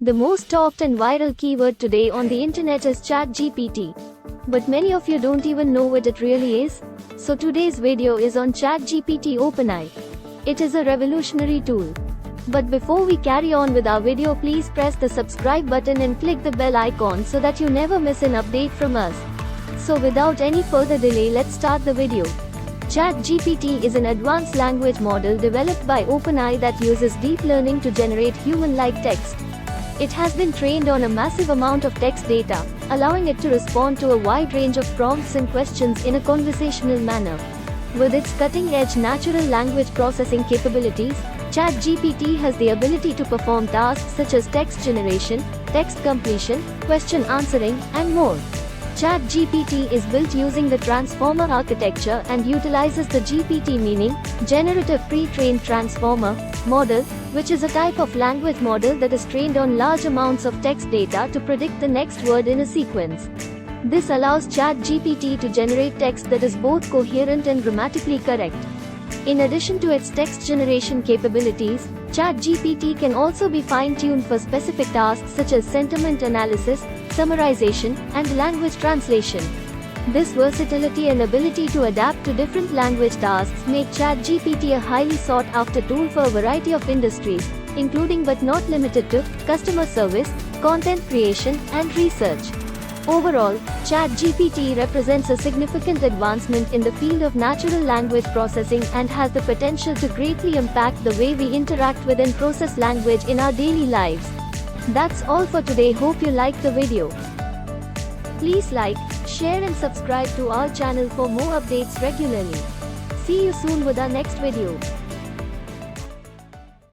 The most talked and viral keyword today on the internet is Chat GPT. But many of you don't even know what it really is. So today's video is on Chat GPT OpenAI. It is a revolutionary tool. But before we carry on with our video, please press the subscribe button and click the bell icon so that you never miss an update from us. So without any further delay, let's start the video. Chat GPT is an advanced language model developed by OpenAI that uses deep learning to generate human-like text. It has been trained on a massive amount of text data, allowing it to respond to a wide range of prompts and questions in a conversational manner. With its cutting-edge natural language processing capabilities, Chat GPT has the ability to perform tasks such as text generation, text completion, question answering, and more. Chat GPT is built using the Transformer architecture and utilizes the GPT meaning, Generative Pre-trained Transformer, model, which is a type of language model that is trained on large amounts of text data to predict the next word in a sequence. This allows Chat GPT to generate text that is both coherent and grammatically correct. In addition to its text generation capabilities, Chat GPT can also be fine-tuned for specific tasks such as sentiment analysis, summarization, and language translation. This versatility and ability to adapt to different language tasks make ChatGPT a highly sought-after tool for a variety of industries, including but not limited to customer service, content creation, and research. Overall, ChatGPT represents a significant advancement in the field of natural language processing and has the potential to greatly impact the way we interact with and process language in our daily lives. That's all for today. Hope you liked the video. Please like, share and subscribe to our channel for more updates regularly. See you soon with our next video.